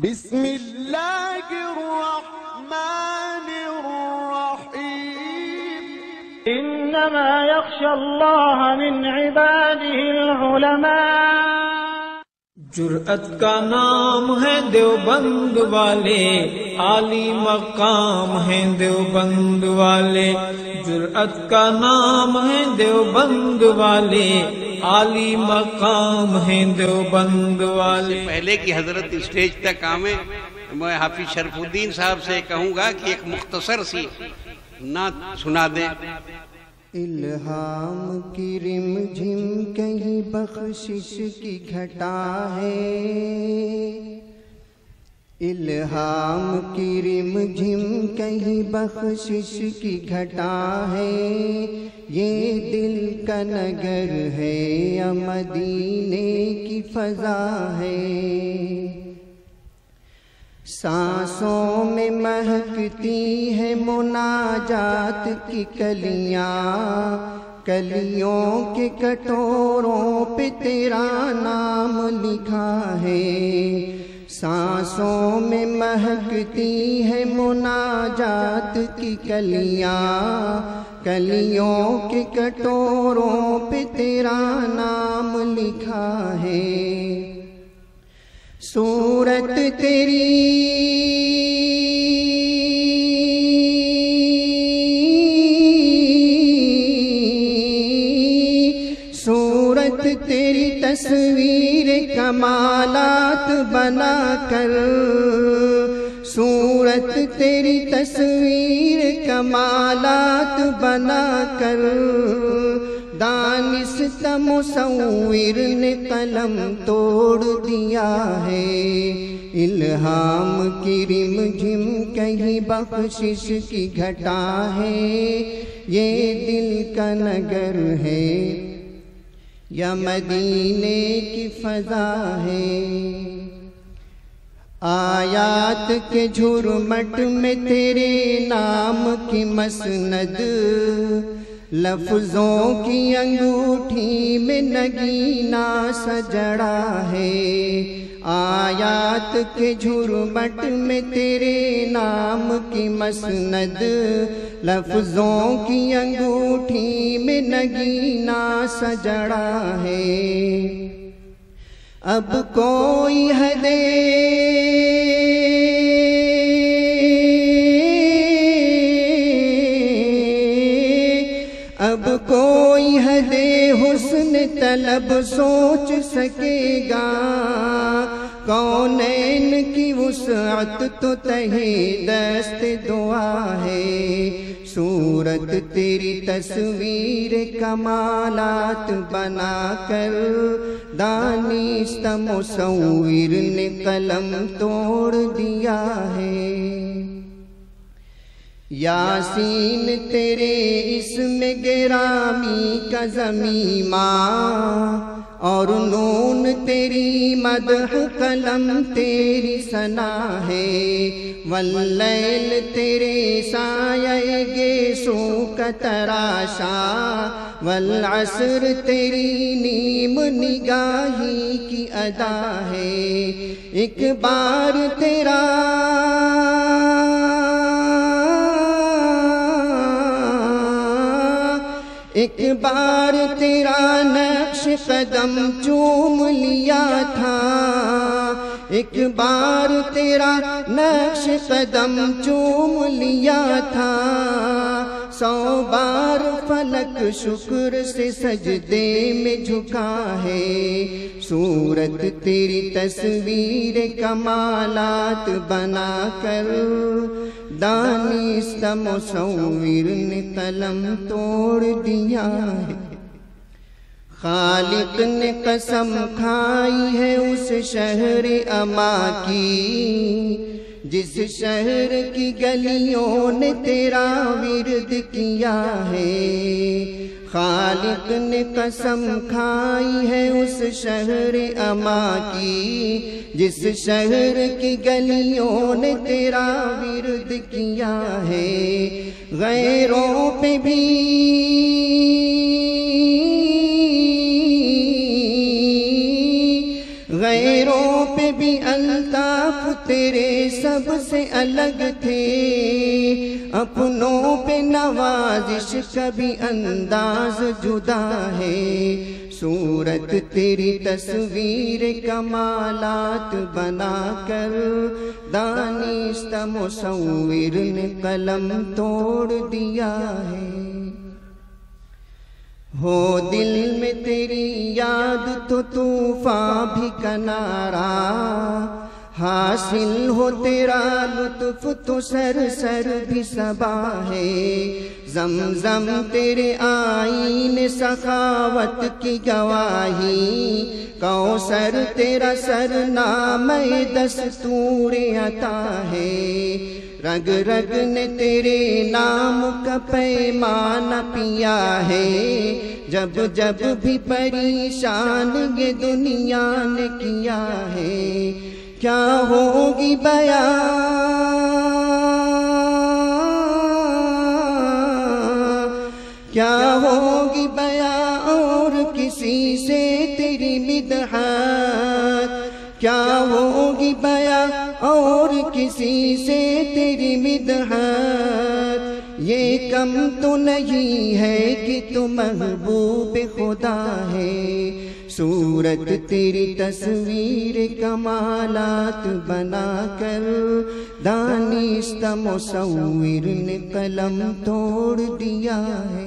بسم اللہ الرحمن الرحیم انما یخشی اللہ من عباده العلماء۔ جرأت کا نام ہے دیوبند والے، عالی مقام ہے دیوبند والے۔ جرأت کا نام ہے دیوبند والے، عالی مقام ہے دیوبند والے۔ پہلے کی حضرت اسٹیج تک آویں، میں حافظ شرف الدین صاحب سے کہوں گا کہ ایک مختصر سی نعت سنا دیں۔ الہام کی رم جھم کہیں بخشش کی گھٹا ہے، الہام کی رم جھم کہیں بخشش کی گھٹا ہے، یہ دل کا نگر ہے یا مدینے کی فضا ہے، سانسوں میں مہکتی ہے مناجات کی کلیاں، کلیوں کے کٹوروں پہ تیرا نام لکھا ہے، سانسوں میں مہکتی ہے مناجات کی کلیاں، کلیوں کے کٹوروں پہ تیرا نام لکھا ہے، صورت تیری صورت تیری تصویر کمالات بنا کر، صورت تیری تصویر کمالات بنا کر، دانستہ مصور نے قلم توڑ دیا ہے، الہام کی رم جھم کہیں بخشش کی گھٹا ہے، یہ دل کا نگر ہے یا مدینے کی فضا ہے، آیات کے جھرمٹ میں تیرے نام کی مسند، لفظوں کی انگوٹھی میں نگینہ سجڑا ہے، آیات کے جھرمٹ میں تیرے نام کی مسند، لفظوں کی انگوٹھی میں نگینہ سجڑا ہے، اب کوئی حدے اب کوئی حد حسن طلب سوچ سکے گا، کونین کی وسعت تو تہی دست دعا ہے، صورت تیری تصویر کمالات بنا کر، دانستہ مصور نے قلم توڑ دیا ہے، یاسین تیرے اسم گرامی کا ضمیمہ، اور نون تیری مدح قلم تیری ثنا ہے، واللیل تیرے سایہ گیسو کا تراشا، والعصر تیری نیم نگاہی کی ادا ہے، ایک بار تیرا ایک بار تیرا نقش قدم چوم لیا تھا، ایک بار تیرا نقش قدم چوم لیا تھا، 100 بار فلک شکر سے سجدے میں جھکا ہے، صورت تیری تصویر کمالات بنا کر، دانستہ مصور نے قلم توڑ دیا ہے، خالق نے قسم کھائی ہے اس شہر اما کی، جس شہر کی گلیوں نے تیرا ورد کیا ہے، خالق نے قسم کھائی ہے اس شہر اما کی، جس شہر کی گلیوں نے تیرا ورد کیا ہے، غیروں پہ بھی غیروں پہ بھی الطاف تیرے سب سے الگ تھے، اپنوں پہ نوازش کا بھی انداز جدا ہے، صورت تیری تصویر کمالات بنا کر دانست مصور نے قلم توڑ دیا ہے۔ ہو دل میں تیری یاد تو طوفان بھی کنارا، حاصل ہو تیرا لطف تو سر سر بھی صبا ہے، زمزم تیرے آئین سخاوت کی گواہی، کوثر تیرا سرنامہ دستور عطا ہے، رگ رگ نے تیرے نام کا پیمانہ پیا ہے، جب جب بھی پریشان یہ دنیا نے کیا ہے، کیا ہوگی بیان، کیا ہوگی بیان اور کسی سے تیری مدحت، کیا ہوگی بیان اور کسی سے تیری مدحت، یہ کم تو نہیں ہے کہ تو محبوب خدا ہے، صورت تیری تصویر کمالات بنا کر دانست مصور نے قلم توڑ دیا ہے۔